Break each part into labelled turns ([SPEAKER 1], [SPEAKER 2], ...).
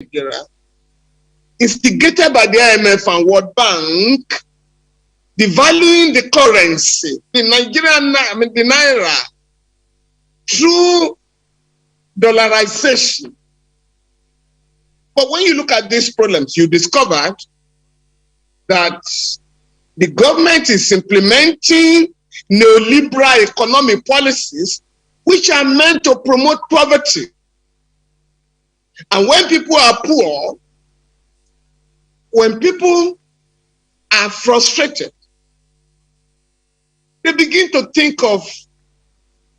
[SPEAKER 1] Nigeria, instigated by the IMF and World Bank, devaluing the currency, the naira, through dollarization. But when you look at these problems, you discovered that the government is implementing neoliberal economic policies which are meant to promote poverty. And when people are poor, when people are frustrated, they begin to think of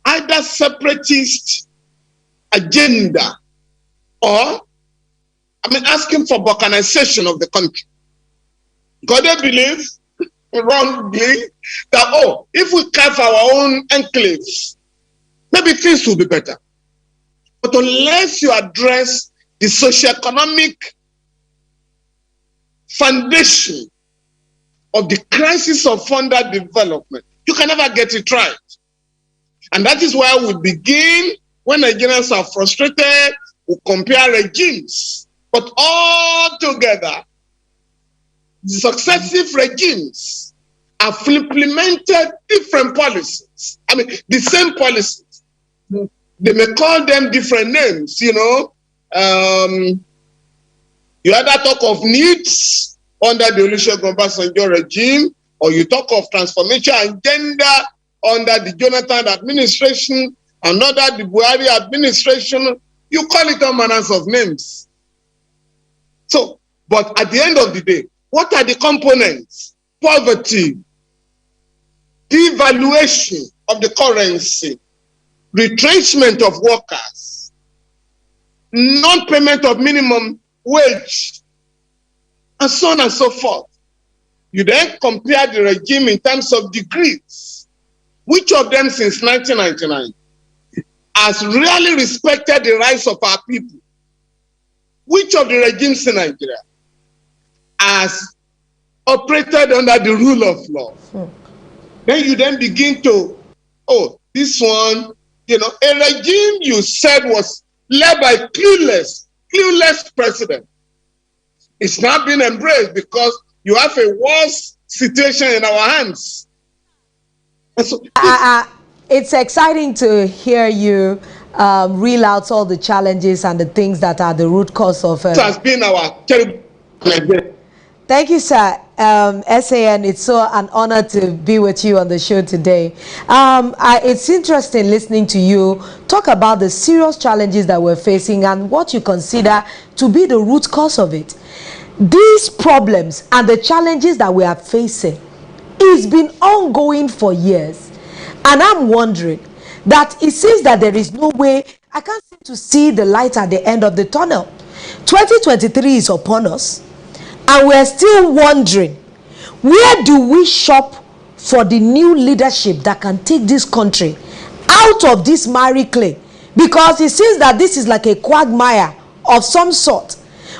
[SPEAKER 1] either separatist agenda or, asking for balkanization of the country. Because they believe, wrongly, that, if we carve our own enclaves, maybe things will be better. But unless you address the socioeconomic foundation of the crisis of underdevelopment, you can never get it right. And that is why we begin, when Nigerians are frustrated, we compare regimes. But all together, the successive regimes have implemented different policies. The same policies. They may call them different names, You either talk of needs under the Olusegun Obasanjo regime, or you talk of transformation agenda under the Jonathan administration, and under the Buhari administration. You call it all manners of names. So, but at the end of the day, what are the components? Poverty, devaluation of the currency, retrenchment of workers, non-payment of minimum wage, and so on and so forth. You then compare the regime in terms of degrees. Which of them since 1999 has really respected the rights of our people? Which of the regimes in Nigeria has operated under the rule of law? Then you then begin to, this one, a regime you said was led by clueless president. It's not been embraced because you have a worse situation in our hands. And so
[SPEAKER 2] it's exciting to hear you reel out all the challenges and the things that are the root cause of
[SPEAKER 1] it has been our terrible.
[SPEAKER 2] Thank you, sir. SAN, it's so an honor to be with you on the show today. It's interesting listening to you talk about the serious challenges that we're facing and what you consider to be the root cause of it. These problems and the challenges that we are facing, it's been ongoing for years. And I'm wondering that it seems that there is no way, I can't seem to see the light at the end of the tunnel. 2023 is upon us, and we're still wondering, where do we shop for the new leadership that can take this country out of this miry clay? Because it seems that this is like a quagmire of some sort.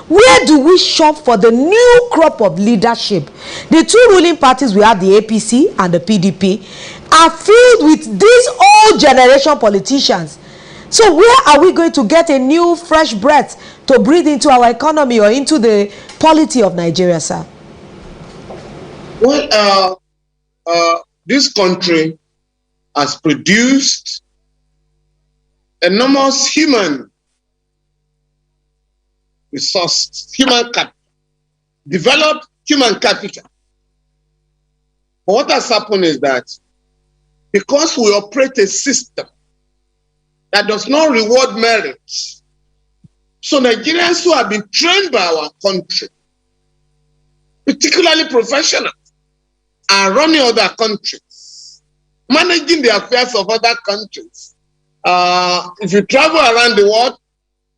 [SPEAKER 2] Where do we shop for the new crop of leadership? The two ruling parties, we have the APC and the PDP, are filled with these old generation politicians. So where are we going to get a new fresh breath to breathe into our economy or into the polity of Nigeria, sir?
[SPEAKER 1] Well, this country has produced enormous human resources, human capital, developed human capital. But what has happened is that because we operate a system that does not reward merit, so Nigerians who have been trained by our country, particularly professionals, are running other countries, managing the affairs of other countries. If you travel around the world,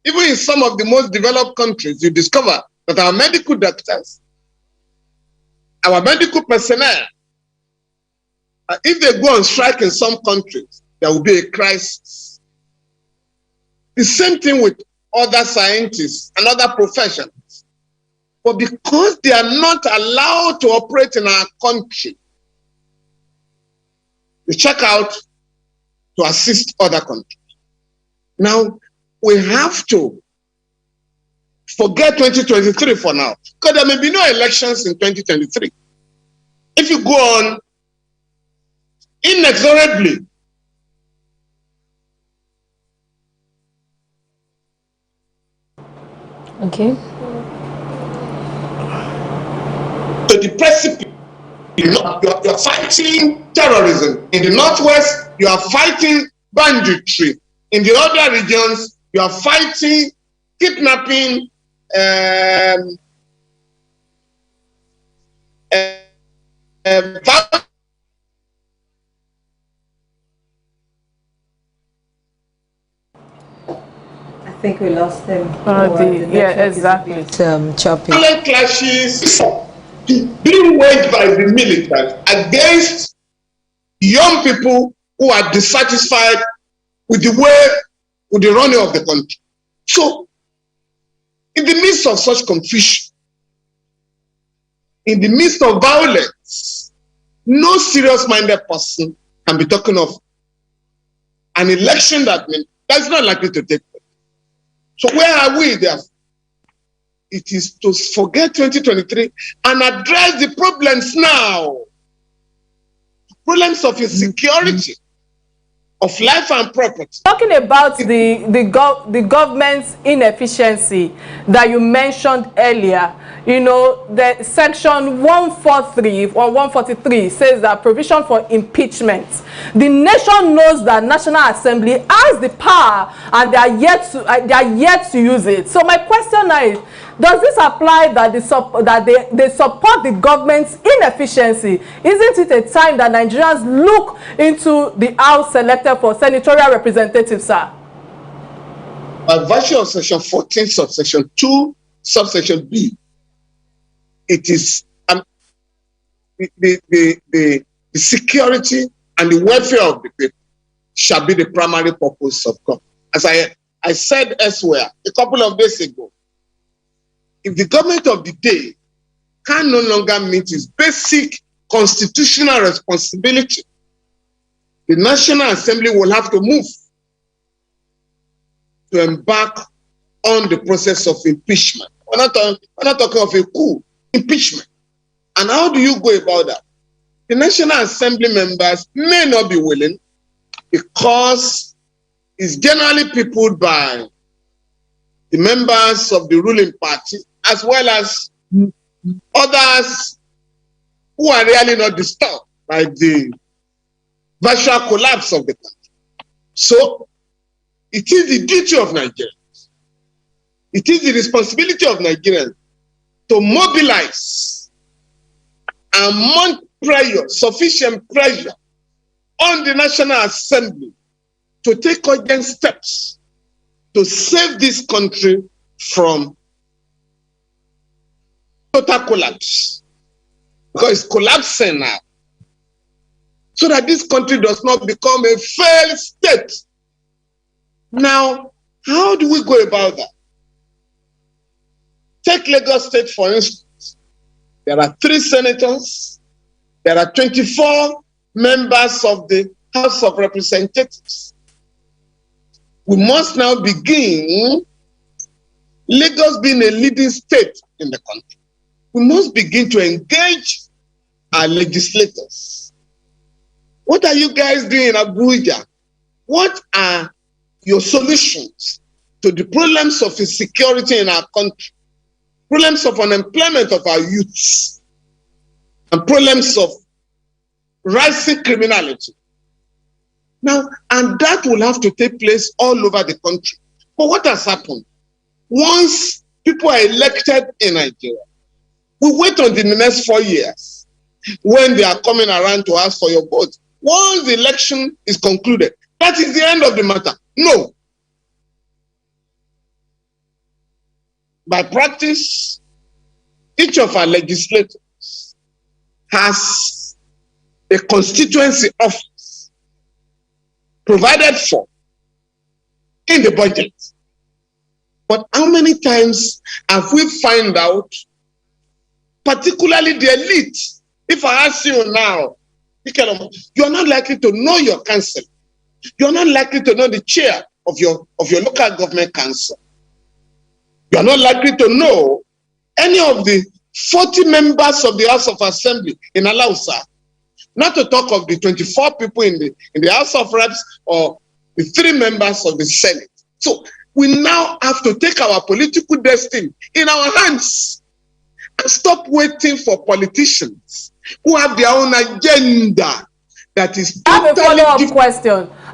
[SPEAKER 1] even in some of the most developed countries, you discover that our medical doctors, our medical personnel, if they go on strike in some countries, there will be a crisis. The same thing with other scientists and other professions. But because they are not allowed to operate in our country, they check out to assist other countries. Now, we have to Forget 2023 for now, because there may be no elections in 2023. If you go on inexorably,
[SPEAKER 2] okay,
[SPEAKER 1] to the precipice, you're fighting terrorism. In the Northwest, you are fighting banditry. In the other regions, you are fighting kidnapping,
[SPEAKER 2] I think we lost him.
[SPEAKER 3] Yeah, exactly.
[SPEAKER 2] Choppy.
[SPEAKER 1] violent clashes being waged by the military against young people who are dissatisfied with the running of the country. So, in the midst of such confusion, in the midst of violence, no serious-minded person can be talking of an election that's not likely to take place. So where are we there? It is to forget 2023 and address the problems now. Problems of insecurity, of life and property.
[SPEAKER 3] Talking about the government's inefficiency that you mentioned earlier, you know, the section 143 or 143 says that provision for impeachment. The nation knows that National Assembly has the power and they are yet to use it. So my question now is, does this apply that they support the government's inefficiency? Isn't it a time that Nigerians look into the House selected for senatorial representatives, sir?
[SPEAKER 1] By virtue of section 14, subsection 2, subsection B, it is the security and the welfare of the people shall be the primary purpose of government. As I said elsewhere a couple of days ago, if the government of the day can no longer meet its basic constitutional responsibility, the National Assembly will have to move to embark on the process of impeachment. We're not talking of a coup, impeachment. And how do you go about that? The National Assembly members may not be willing because it's generally peopled by the members of the ruling party, as well as others who are really not disturbed by the virtual collapse of the country. So, it is the duty of Nigerians, it is the responsibility of Nigerians to mobilize and mount pressure, sufficient pressure on the National Assembly to take urgent steps to save this country from total collapse, because it's collapsing now, so that this country does not become a failed state. Now, how do we go about that? Take Lagos State, for instance. There are 3 senators. There are 24 members of the House of Representatives. We must now begin, Lagos being a leading state in the country, we must begin to engage our legislators. What are you guys doing in Abuja? What are your solutions to the problems of insecurity in our country, problems of unemployment of our youths, and problems of rising criminality? Now, and that will have to take place all over the country. But what has happened? Once people are elected in Nigeria, we wait until the next 4 years when they are coming around to ask for your vote. Once the election is concluded, that is the end of the matter. No. By practice, each of our legislators has a constituency office provided for in the budget. But how many times have we found out, particularly the elite? If I ask you now, you're not likely to know your council. You're not likely to know the chair of your local government council. You are not likely to know any of the 40 members of the House of Assembly in Alausa, not to talk of the 24 people in the House of Reps or the 3 members of the Senate. So we now have to take our political destiny in our hands and stop waiting for politicians who have their own agenda that is totally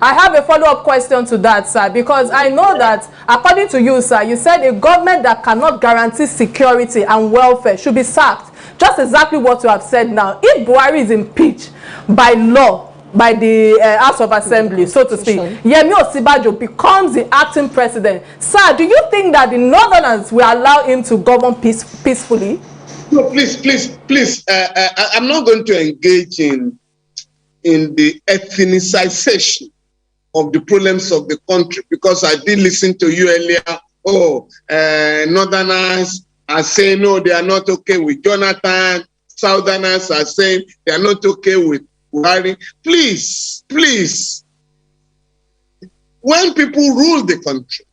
[SPEAKER 3] I have a follow-up question to that, sir, because I know that, according to you, sir, you said a government that cannot guarantee security and welfare should be sacked. Just exactly what you have said now. If Buhari is impeached by law, by the House of Assembly, so to speak, Yemi Osibajo becomes the acting president. Sir, do you think that the Northerners will allow him to govern peacefully?
[SPEAKER 1] No, please. I'm not going to engage in the ethnicization of the problems of the country, because I did listen to you earlier. Oh, Northerners are saying, no, they are not okay with Jonathan. Southerners are saying they are not okay with Buhari. Please. When people rule the country,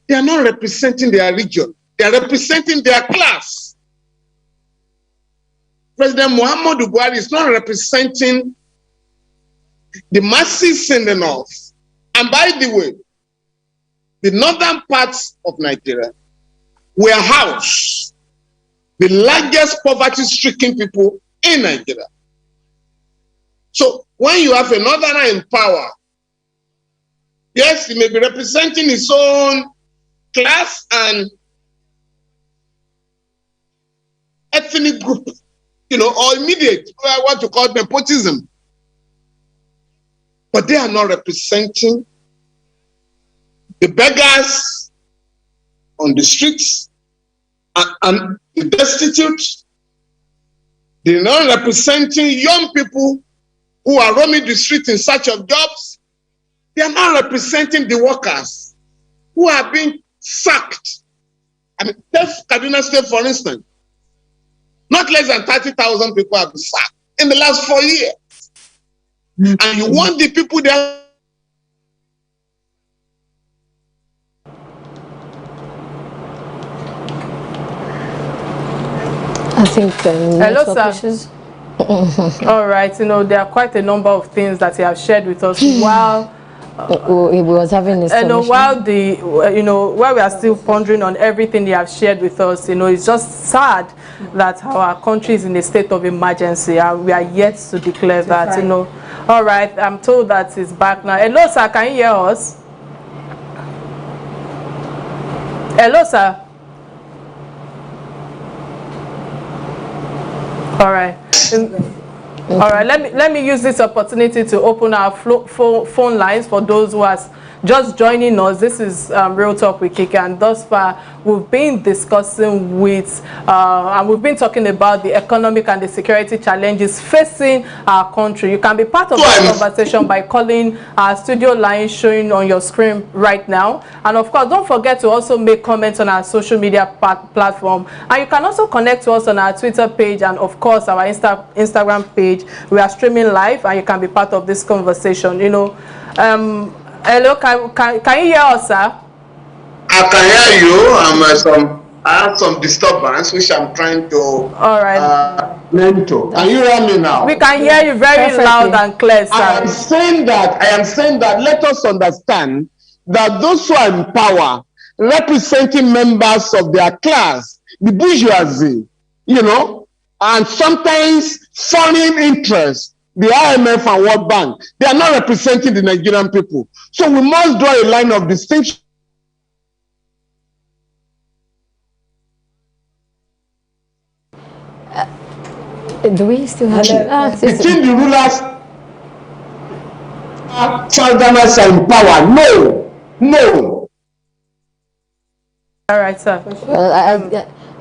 [SPEAKER 1] they are not representing their region. They are representing their class. President Muhammadu Buhari is not representing the masses in the north. And by the way, the northern parts of Nigeria were housed the largest poverty-stricken people in Nigeria. So when you have a northerner in power, yes, he may be representing his own class and ethnic group, or immediate, I want to call nepotism. But they are not representing the beggars on the streets and the destitute. They are not representing young people who are roaming the streets in search of jobs. They are not representing the workers who are being sacked. I mean, take Kaduna State, for instance. Not less than 30,000 people have been sacked in the last 4 years. And you want the people there.
[SPEAKER 2] I think
[SPEAKER 3] hello, sir. All right, there are quite a number of things that you have shared with us while
[SPEAKER 2] he was having this
[SPEAKER 3] while while we are still pondering on everything you have shared with us. It's just sad that our country is in a state of emergency and we are yet to declare that. All right, I'm told that it's back now. Hello, sir, can you hear us? Hello, sir. All right. All right, let me use this opportunity to open our phone lines for those who are just joining us. This is Real Talk with Kike, and thus far we've been discussing with and we've been talking about the economic and the security challenges facing our country. You can be part of this conversation by calling our studio line showing on your screen right now, and of course don't forget to also make comments on our social media platform, and you can also connect to us on our Twitter page and of course our Instagram page. We are streaming live and you can be part of this conversation. Hello, can you hear us, sir?
[SPEAKER 1] I can hear you. I have some disturbance which I'm trying to mentor. Can you hear me now?
[SPEAKER 3] We can hear you very loud and clear, sir.
[SPEAKER 1] I am saying that let us understand that those who are in power, representing members of their class, the bourgeoisie, and sometimes foreign interests, the IMF and World Bank, they are not representing the Nigerian people. So we must draw a line of distinction.
[SPEAKER 2] Do we still have
[SPEAKER 1] between the rulers, Southerners are in power? No.
[SPEAKER 3] All right, sir.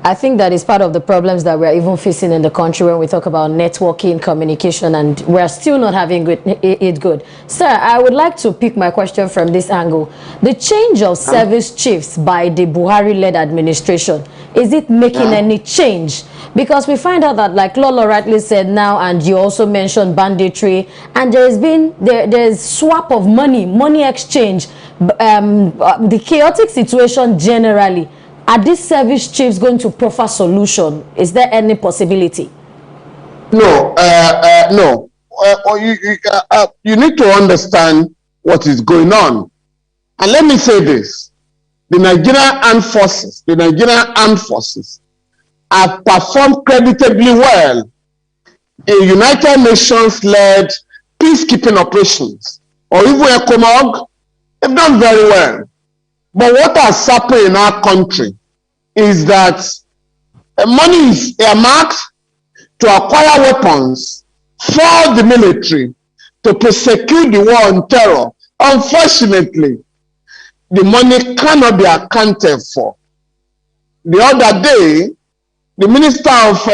[SPEAKER 2] I think that is part of the problems that we're even facing in the country when we talk about networking, communication, and we're still not having it good. Sir, I would like to pick my question from this angle. The change of service chiefs by the Buhari-led administration, is it making any change? Because we find out that, like Lolo rightly said now, and you also mentioned banditry, and there's swap of money exchange, the chaotic situation generally.
[SPEAKER 4] Are these service chiefs going to proffer solution? Is there any possibility?
[SPEAKER 1] No, no. You need to understand what is going on. And let me say this. The Nigerian Armed Forces have performed creditably well in United Nations-led peacekeeping operations, or even ECOMOG. They've done very well. But what has happened in our country is that money is earmarked to acquire weapons for the military to prosecute the war on terror. Unfortunately, the money cannot be accounted for. The other day, the Minister of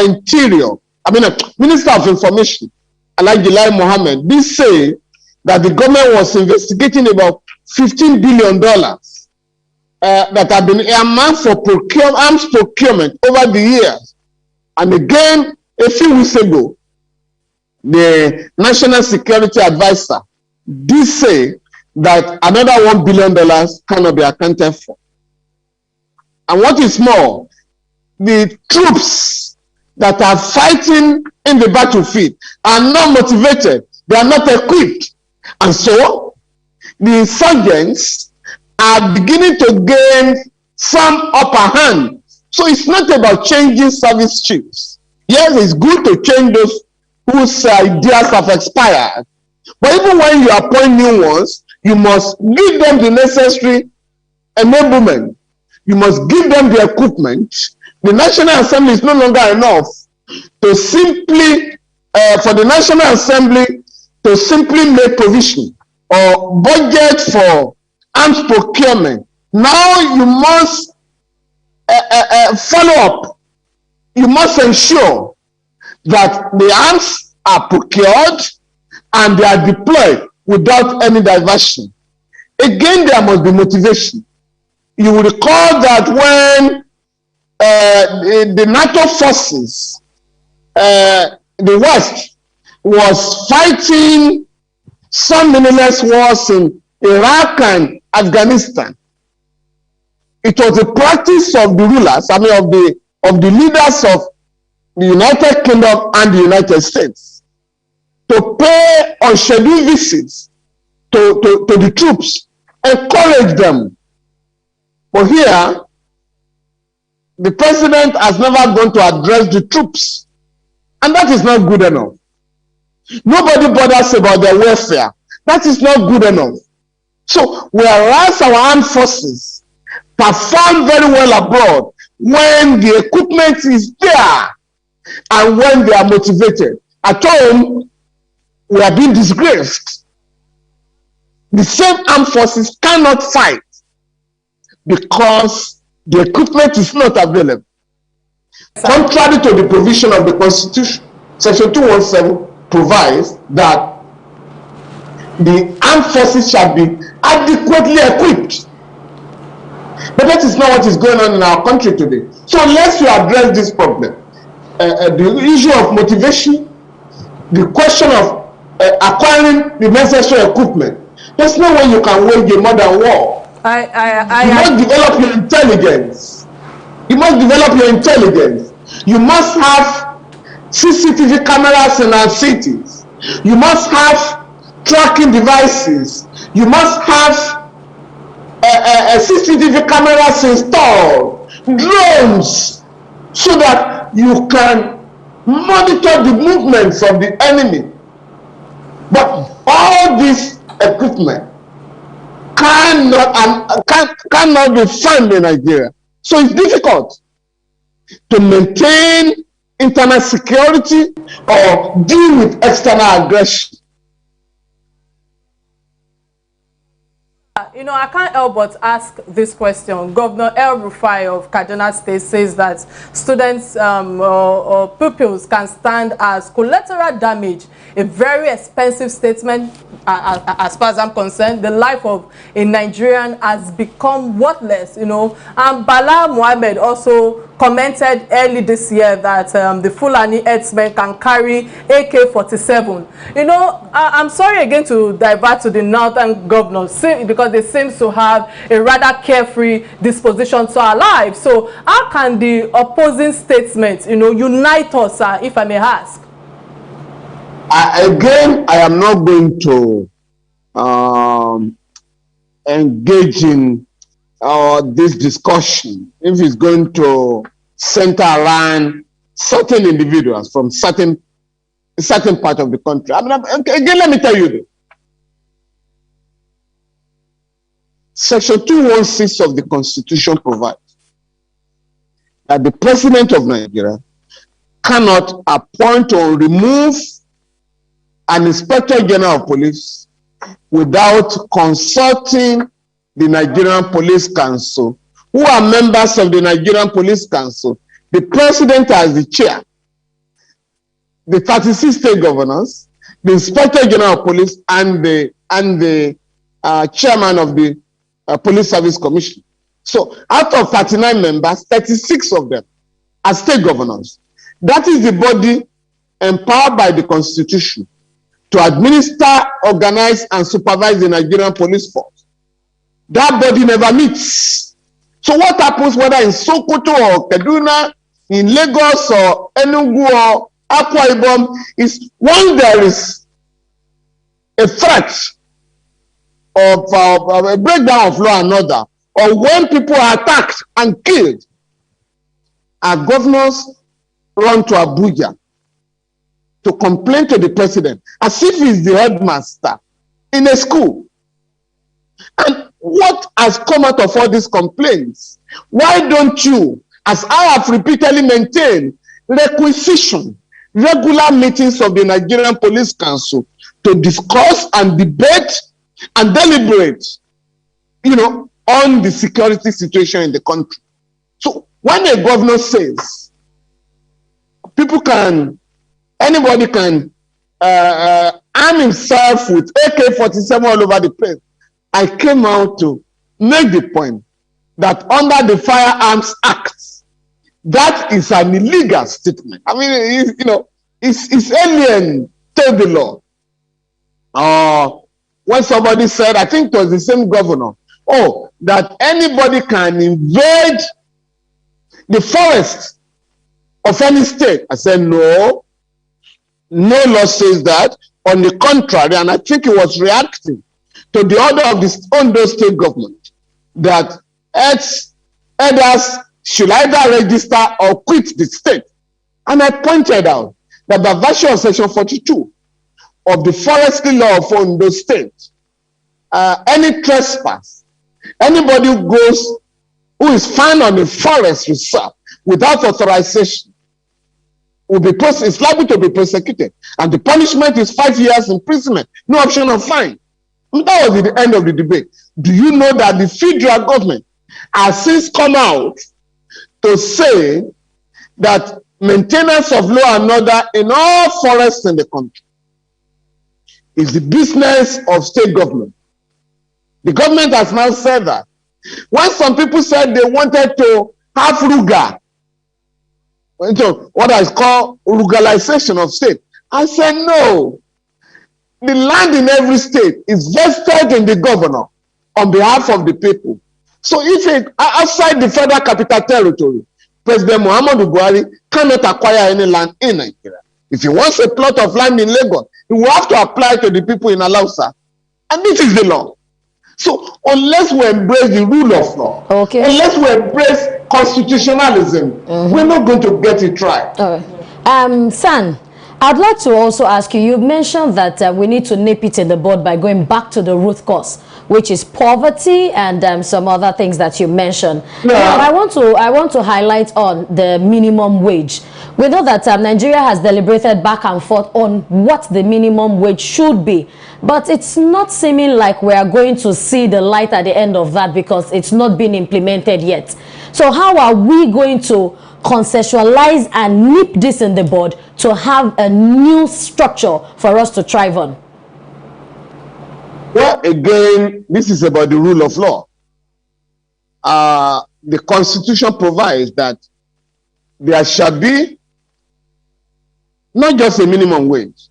[SPEAKER 1] Minister of Information, Alhaji Lai Mohammed, did say that the government was investigating about $15 billion that have been earmarked for arms procurement over the years. And again, a few weeks ago, the National Security Advisor did say that another $1 billion cannot be accounted for. And what is more, the troops that are fighting in the battlefield are not motivated, they are not equipped. And so, the insurgents are beginning to gain some upper hand. So it's not about changing service chiefs. Yes, it's good to change those whose ideas have expired. But even when you appoint new ones, you must give them the necessary enablement. You must give them the equipment. The National Assembly is no longer enough to simply, for the National Assembly to simply make provision or budget for arms procurement. Now you must follow up. You must ensure that the arms are procured and they are deployed without any diversion. Again, there must be motivation. You will recall that when the NATO forces, the West, was fighting some meaningless wars in Iraq and Afghanistan, it was the practice of the rulers, of the leaders of the United Kingdom and the United States to pay unscheduled visits to the troops, encourage them. But here, the president has never gone to address the troops, and that is not good enough. Nobody bothers about their welfare. That is not good enough. So, whereas our armed forces perform very well abroad when the equipment is there and when they are motivated, at home, we are being disgraced. The same armed forces cannot fight because the equipment is not available. Contrary to the provision of the Constitution, Section 217 provides that the armed forces shall be adequately equipped. But that is not what is going on in our country today. So unless you address this problem, the issue of motivation, the question of acquiring the necessary equipment, there's no way you can wage a modern war. You must develop your intelligence. You must develop your intelligence. You must have CCTV cameras in our cities. You must have tracking devices. You must have CCTV cameras installed, drones, so that you can monitor the movements of the enemy. But all this equipment cannot be found in Nigeria. So it's difficult to maintain internal security or deal with external aggression.
[SPEAKER 3] You know, I can't help but ask this question. Governor El-Rufai of Kaduna State says that students or pupils can stand as collateral damage. A very expensive statement, as far as I'm concerned. The life of a Nigerian has become worthless, you know. And Bala Mohammed also commented early this year that the Fulani herdsmen can carry AK-47. You know, I'm sorry again to divert to the northern governors because they seem to have a rather carefree disposition to our lives. So how can the opposing statements, you know, unite us, if I may ask?
[SPEAKER 1] Again, I am not going to engage in this discussion if it's going to center around certain individuals from certain part of the country. I mean, again, let me tell you this. Section 216 of the Constitution provides that the President of Nigeria cannot appoint or remove an Inspector General of Police without consulting the Nigerian Police Council, who are members of the Nigerian Police Council, the President as the chair, the 36 state governors, the Inspector General of Police, and the chairman of the Police Service Commission. So out of 39 members, 36 of them are state governors. That is the body empowered by the Constitution to administer, organize, and supervise the Nigerian police force. That body never meets. So what happens whether in Sokoto or Kaduna, in Lagos or Enugu or Akwa Ibom is when there is a threat of a breakdown of law and order, or when people are attacked and killed, our governors run to Abuja to complain to the president as if he's the headmaster in a school. And what has come out of all these complaints? Why don't you, as I have repeatedly maintained, requisition regular meetings of the Nigerian Police Council to discuss and debate and deliberate, you know, on the security situation in the country? So when a governor says anybody can arm himself with AK-47 all over the place, I came out to make the point that under the Firearms Act, that is an illegal statement. I mean, it's alien to the law. When somebody said, I think it was the same governor, that anybody can invade the forest of any state. I said, no law says that. On the contrary, and I think it was reacting to the order of the Ondo state government that herders should either register or quit the state. And I pointed out that by virtue of Section 42 of the forestry law of Ondo state, any trespass, anybody who is found on a forest reserve without authorization is liable to be prosecuted, and the punishment is 5 years imprisonment, no option of fine. And that was the end of the debate. Do you know that the federal government has since come out to say that maintenance of law and order in all forests in the country is the business of state government? The government has now said that. When some people said they wanted to have Ruga, what is called ruralization of state, I said no. The land in every state is vested in the governor on behalf of the people. So if outside the federal capital territory, President Muhammadu Buhari cannot acquire any land in Nigeria. If he wants a plot of land in Lagos, he will have to apply to the people in Alausa. And this is the law. So unless we embrace the rule of law, unless we embrace constitutionalism, we're not going to get it right.
[SPEAKER 4] All right. San, I'd like to also ask you, you mentioned that we need to nip it in the bud by going back to the root cause, which is poverty and some other things that you mentioned.
[SPEAKER 1] Yeah.
[SPEAKER 4] I want to highlight on the minimum wage. We know that Nigeria has deliberated back and forth on what the minimum wage should be, but it's not seeming like we are going to see the light at the end of that because it's not been implemented yet. So how are we going to conceptualize and nip this in the bud to have a new structure for us to thrive on?
[SPEAKER 1] Well, again, this is about the rule of law. The Constitution provides that there shall be not just a minimum wage,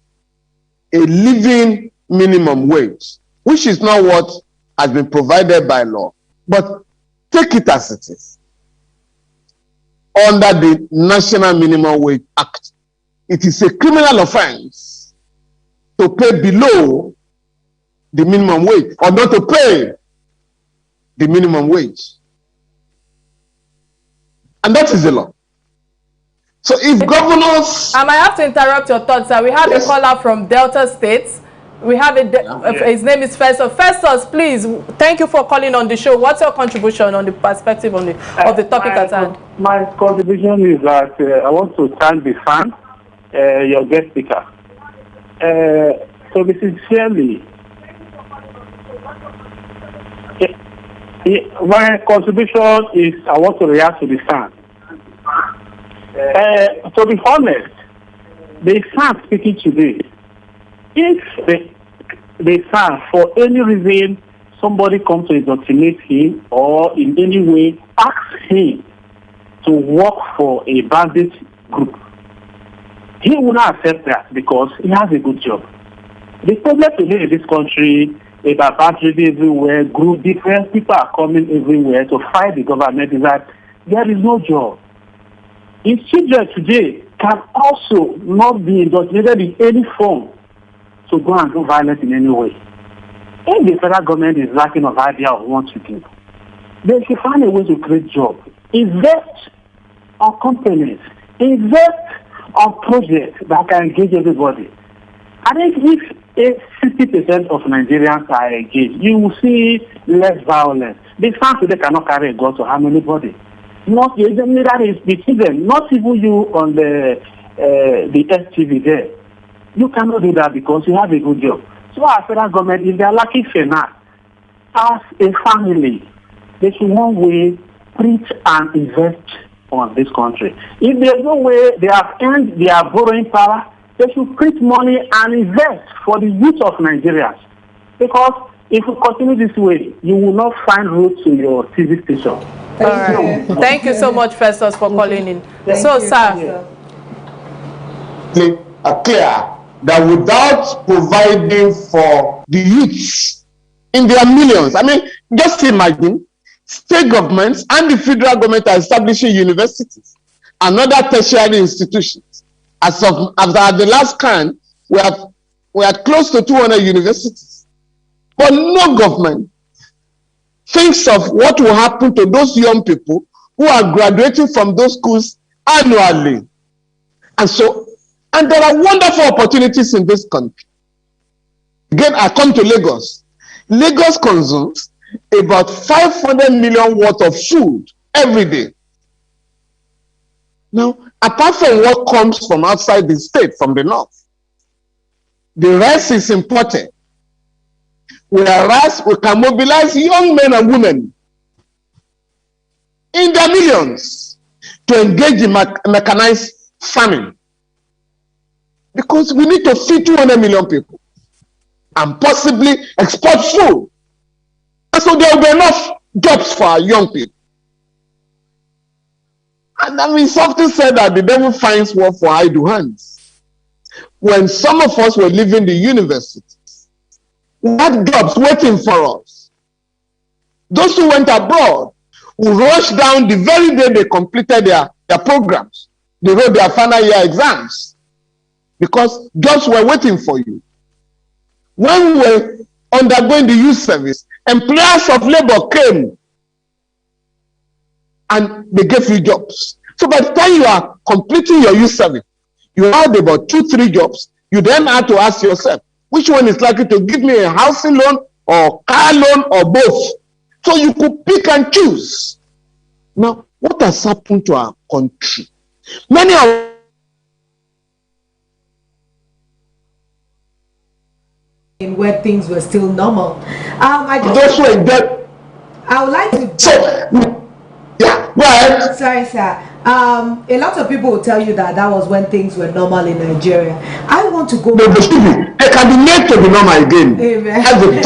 [SPEAKER 1] a living minimum wage, which is not what has been provided by law. But take it as it is. Under the National Minimum Wage Act, it is a criminal offense to pay below the minimum wage or not to pay the minimum wage. And that is the law. So if governors...
[SPEAKER 3] I might have to interrupt your thoughts, sir. We have a caller from Delta State. We have his name is Festus. Festus, please, thank you for calling on the show. What's your contribution on the perspective on of the topic at hand?
[SPEAKER 5] My contribution is that I want to thank the fan, your guest speaker. So this is sincerely, my contribution is I want to react to the fan. To be honest, the fan speaking today, if the fan, for any reason, somebody comes to indoctrinate him or in any way asks him to work for a bandit group, he will not accept that because he has a good job. The problem today in this country is that banditry everywhere, group different people are coming everywhere to fight the government is that there is no job. His children today can also not be indoctrinated in any form to go and do violence in any way. If the federal government is lacking of idea of what to do, they should find a way to create jobs. Invest on companies. Invest on projects that can engage everybody. I think if 60% of Nigerians are engaged, you will see less violence. The fans today cannot carry a gun to harm anybody. Not even that is the children, not even you on the STV there. You cannot do that because you have a good job. So our federal government, if they are lacking finance, as a family, they should one way preach and invest on this country. If there's no way they have earned their borrowing power, they should print money and invest for the youth of Nigerians. Because if you continue this way, you will not find route to your TV station.
[SPEAKER 3] All right. Thank you so much, Festus, for calling in. So, sir.
[SPEAKER 1] Clear that without providing for the youths in their millions, I mean, just imagine state governments and the federal government are establishing universities and other tertiary institutions. As of the last count, we are close to 200 universities. But no government thinks of what will happen to those young people who are graduating from those schools annually. And there are wonderful opportunities in this country. Again, I come to Lagos. Lagos consumes about 500 million worth of food every day. Now, apart from what comes from outside the state, from the north, the rest is imported. Whereas we can mobilize young men and women in their millions to engage in mechanized farming. Because we need to feed 200 million people and possibly export food. And so there will be enough jobs for our young people. And I mean, something said that the devil finds work for idle hands. When some of us were leaving the universities, we had jobs waiting for us. Those who went abroad who rushed down the very day they completed their programs. They wrote their final year exams because jobs were waiting for you. When we were undergoing the youth service, employers of labor came and they gave you jobs. So by the time you are completing your youth service, you had about 2-3 jobs. You then have to ask yourself, which one is likely to give me a housing loan or car loan or both? So you could pick and choose. Now, what has happened to our country? Many of
[SPEAKER 2] where things were still normal. I would like to.
[SPEAKER 1] So, yeah, go ahead.
[SPEAKER 2] Sorry, sir. A lot of people will tell you that was when things were normal in Nigeria. I want to go
[SPEAKER 1] No,
[SPEAKER 2] back.
[SPEAKER 1] they should be. They can be made to be normal again.
[SPEAKER 2] Amen.
[SPEAKER 1] That's the point.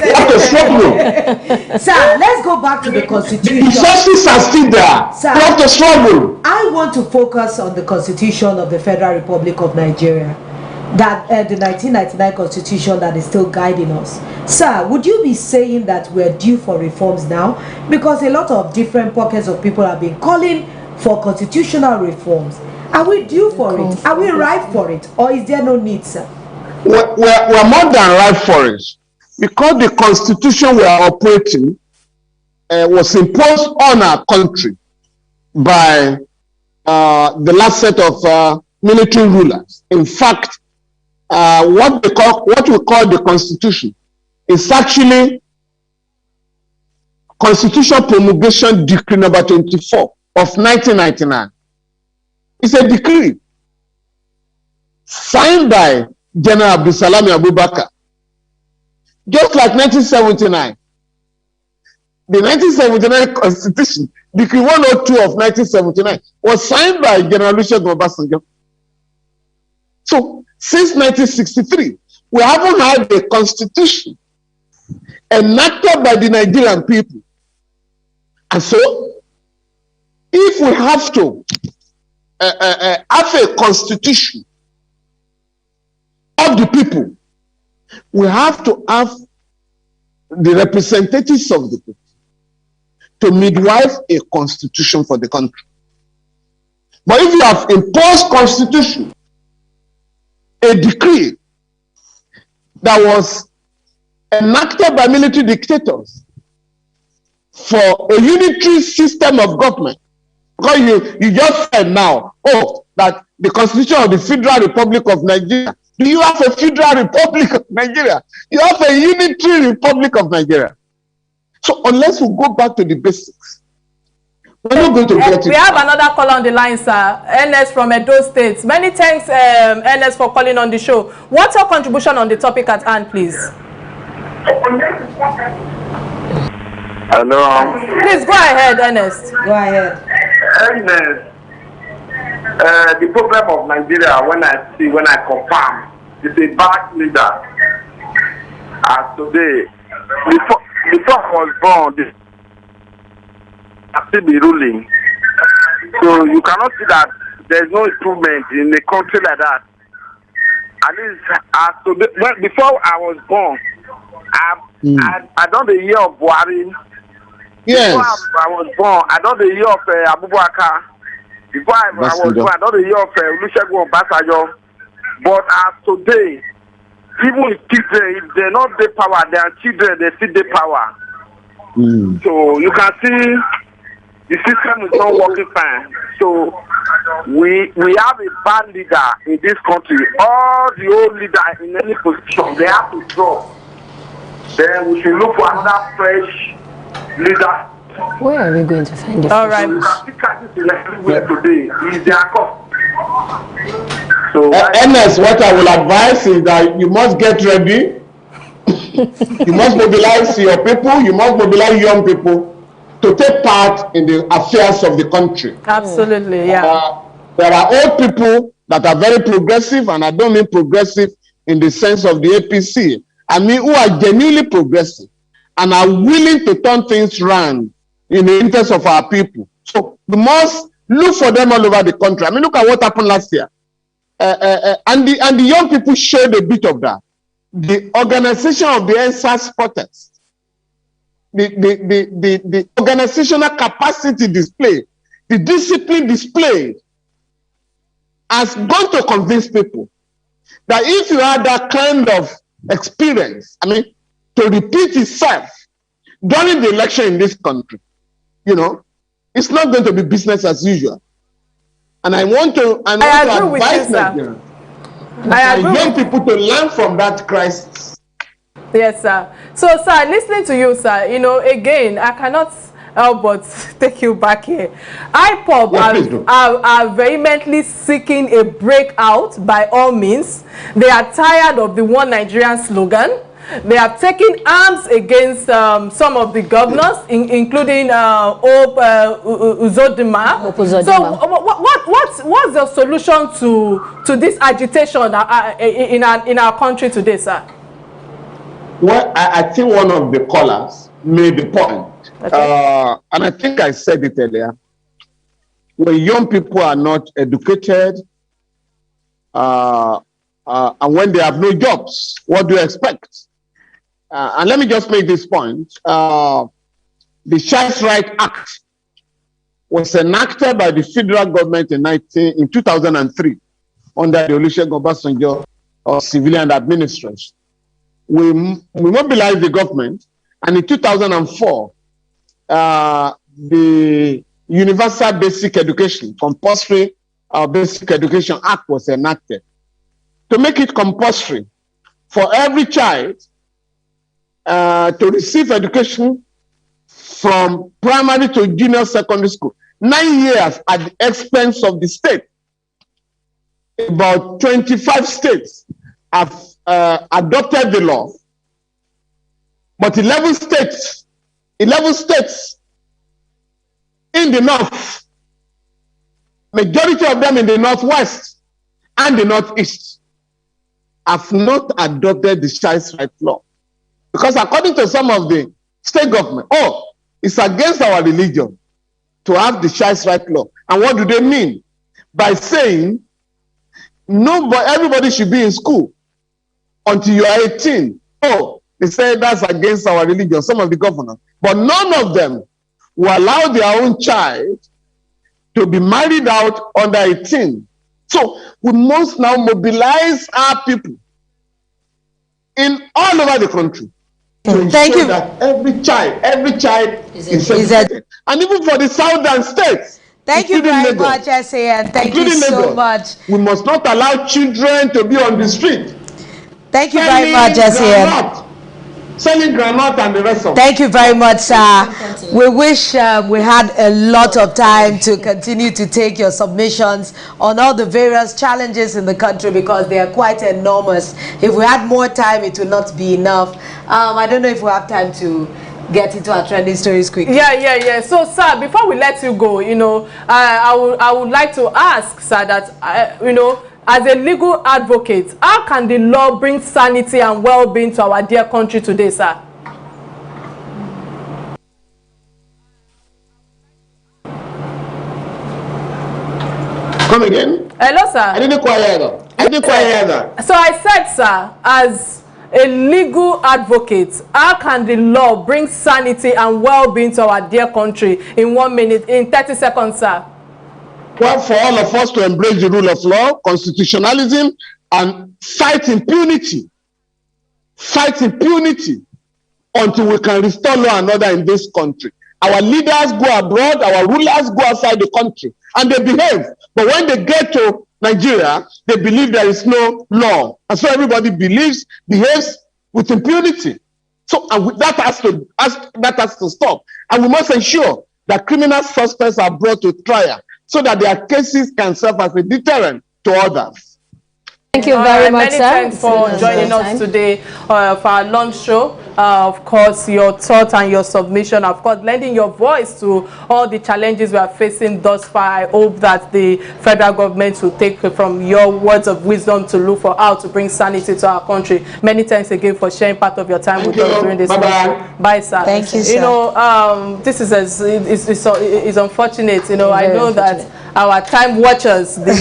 [SPEAKER 1] You have to struggle.
[SPEAKER 2] Sir, let's go back to the
[SPEAKER 1] The
[SPEAKER 2] Constitution.
[SPEAKER 1] resources are still there.
[SPEAKER 2] Sir.
[SPEAKER 1] You have to struggle.
[SPEAKER 2] I want to focus on the Constitution of the Federal Republic of Nigeria, that the 1999 Constitution that is still guiding us. Sir, would you be saying that we're due for reforms now? Because a lot of different pockets of people have been calling for constitutional reforms. Are we due for it? Are we ripe for it? Or is there no need, sir?
[SPEAKER 1] We're more than ripe for it. Because the constitution we are operating was imposed on our country by the last set of military rulers. In fact, what we call the Constitution is actually Constitutional Promulgation Decree number 24 of 1999. It's a decree signed by General Abdulsalami Abubakar, just like 1979. The 1979 Constitution, Decree 102 of 1979, was signed by General Olusegun Obasanjo. So, since 1963, we haven't had a constitution enacted by the Nigerian people. And so, if we have to have a constitution of the people, we have to have the representatives of the people to midwife a constitution for the country. But if you have imposed constitution, a decree that was enacted by military dictators for a unitary system of government, because you just said now, that the Constitution of the Federal Republic of Nigeria. Do you have a Federal Republic of Nigeria? You have a unitary Republic of Nigeria. So unless we go back to the basics, we're not going to get it.
[SPEAKER 3] We have another call on the line, sir. Ernest from Edo State. Many thanks, Ernest, for calling on the show. What's your contribution on the topic at hand, please?
[SPEAKER 6] Hello.
[SPEAKER 3] Please go ahead, Ernest.
[SPEAKER 2] Go ahead.
[SPEAKER 6] Ernest, the problem of Nigeria, when I confirm, is a bad leader. As today, before I was born, I still be ruling. So you cannot see that there's no improvement in a country like that. At least as today, before I was born, I done the year of Buhari.
[SPEAKER 1] Yes.
[SPEAKER 6] Before I was born, I done the year of Abubakar. Before I was born, I done the year of Olusegun Obasanjo. But as today, even children, if they're not the power, their children, they see the power. So you can see the system is not working fine. So we have a bad leader in this country. All the old leaders in any position, they have to drop. Then we should look for another fresh leader.
[SPEAKER 4] Where are we going to find it?
[SPEAKER 3] All right.
[SPEAKER 6] So you can see crisis in everywhere today. Is their cause. So
[SPEAKER 1] Ernest, what I will advise is that you must get ready. You must mobilize your people. You must mobilize young people to take part in the affairs of the country.
[SPEAKER 3] Absolutely, yeah.
[SPEAKER 1] There are old people that are very progressive, and I don't mean progressive in the sense of the APC. I mean who are genuinely progressive and are willing to turn things around in the interest of our people. So we must look for them all over the country. I mean, look at what happened last year. And the young people showed a bit of that. The organization of the NSAS protest, the organizational capacity displayed, the discipline displayed has gone to convince people that if you had that kind of experience, I mean, to repeat itself during the election in this country, you know, it's not going to be business as usual. And I want to advise Nigerians, young people to learn from that crisis.
[SPEAKER 3] Yes, sir. So, sir, listening to you, sir, you know, again, I cannot help but take you back here. IPOB are vehemently seeking a breakout by all means. They are tired of the One Nigerian slogan. they have taken arms against some of the governors, including Uzodinma. So what's the solution to this agitation in our country today, sir?
[SPEAKER 1] Well, I think one of the callers made the point. Okay. And I think I said it earlier. When young people are not educated, and when they have no jobs, what do you expect? And let me just make this point. The Child Rights Act was enacted by the federal government in 2003 under the Olusegun Obasanjo civilian administration. We mobilized the government, and in 2004, the Universal Basic Education, Compulsory Basic Education Act was enacted to make it compulsory for every child to receive education from primary to junior secondary school. 9 years at the expense of the state. About 25 states have adopted the law, but 11 states in the north, majority of them in the northwest and the northeast, have not adopted the child rights law. Because according to some of the state government, it's against our religion to have the child rights law. And what do they mean? By saying, everybody should be in school until you are 18. They say that's against our religion, some of the governors. But none of them will allow their own child to be married out under 18. So we must now mobilize our people in all over the country to ensure that every child is educated. And even for the southern states.
[SPEAKER 2] Thank you very much, SAN. Thank you so much.
[SPEAKER 1] We must not allow children to be on the street.
[SPEAKER 2] Thank you very much, SAN.
[SPEAKER 1] Selling granite and the rest of it.
[SPEAKER 2] Thank you very much, sir. We wish we had a lot of time to continue to take your submissions on all the various challenges in the country, because they are quite enormous. If we had more time, it will not be enough. I don't know if we have time to get into our trending stories quickly.
[SPEAKER 3] Yeah. So, sir, before we let you go, I would like to ask, sir, that as a legal advocate, how can the law bring sanity and well-being to our dear country today, sir?
[SPEAKER 1] Come again?
[SPEAKER 3] Hello, sir.
[SPEAKER 1] I didn't quite hear that.
[SPEAKER 3] So I said, sir, as a legal advocate, how can the law bring sanity and well-being to our dear country in 1 minute, in 30 seconds, sir?
[SPEAKER 1] Well, for all of us to embrace the rule of law, constitutionalism, and fight impunity. Fight impunity until we can restore law and order in this country. Our leaders go abroad, our rulers go outside the country, and they behave. But when they get to Nigeria, they believe there is no law. And so everybody behaves with impunity. So that has to stop. And we must ensure that criminal suspects are brought to trial, so that their cases can serve as a deterrent to others.
[SPEAKER 4] Thank you very much,
[SPEAKER 3] sir.
[SPEAKER 4] Many
[SPEAKER 3] thanks for joining us today for our lunch show. Of course, your thoughts and your submission, of course, lending your voice to all the challenges we are facing thus far. I hope that the federal government will take from your words of wisdom to look for how to bring sanity to our country. Many thanks again for sharing part of your time with us during this
[SPEAKER 1] Bye-bye.
[SPEAKER 3] Bye, sir.
[SPEAKER 2] Thank you, sir.
[SPEAKER 3] This is unfortunate. I know that our time watchers, the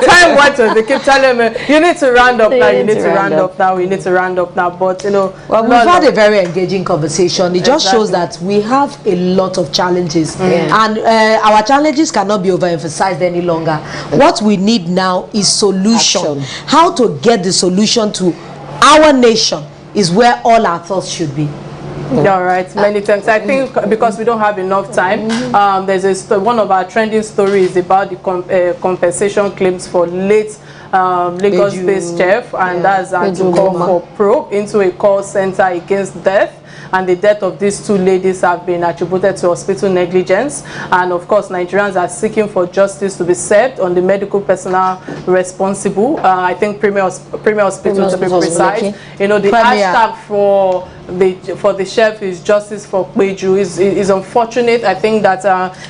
[SPEAKER 3] time watchers, they keep telling me, you need to round up now, you need to round up now, you need to round up now. But,
[SPEAKER 2] well, we've had a very engaging conversation. It just shows that we have a lot of challenges, and our challenges cannot be overemphasized any longer. What we need now is solution. How to get the solution to our nation is where all our thoughts should be.
[SPEAKER 3] All right, many thanks. I think because we don't have enough time, there's one of our trending stories about the compensation claims for late Lagos-based chef, and that's to call for probe into a call center against death. and the death of these two ladies have been attributed to hospital negligence. And of course, Nigerians are seeking for justice to be served on the medical personnel responsible. I think Premier Hospital to be precise. You know, the hashtag for the chef is justice for Kpeju is unfortunate. I think that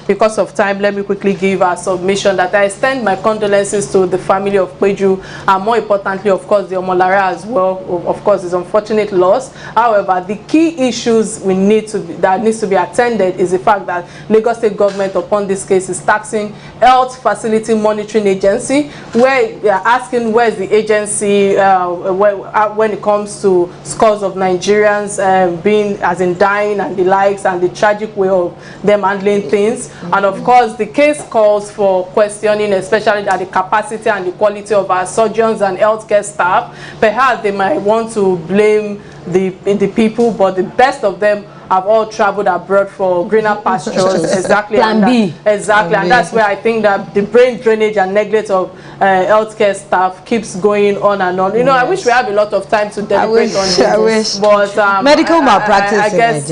[SPEAKER 3] because of time, let me quickly give our submission that I extend my condolences to the family of Kpeju, and more importantly, of course, the Omolara as well. Of course, it's unfortunate loss. However, the key issues that needs to be attended is the fact that Lagos State government upon this case is taxing Health Facility Monitoring Agency, where they are asking where is the agency when it comes to scores of Nigerians being as in dying and the likes, and the tragic way of them handling things. And of course, the case calls for questioning, especially at the capacity and the quality of our surgeons and healthcare staff. Perhaps they might want to blame the people, but the best of them have all traveled abroad for greener pastures. Exactly.
[SPEAKER 4] Plan B.
[SPEAKER 3] Exactly. And that's where I think that the brain drainage and neglect of healthcare staff keeps going on and on. You know, I wish we have a lot of time to deliberate on this. But
[SPEAKER 2] medical malpractice,
[SPEAKER 3] I guess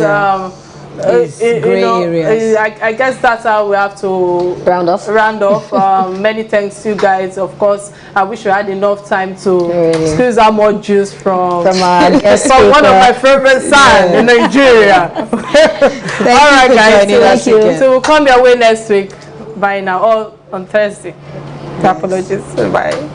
[SPEAKER 3] I guess that's how we have to round off. Many thanks to you guys. Of course, I wish we had enough time to squeeze out more juice from one of my favorite sons in Nigeria. All right, guys. So we'll come your way next week. Bye now. Or on Thursday. Apologies. Bye.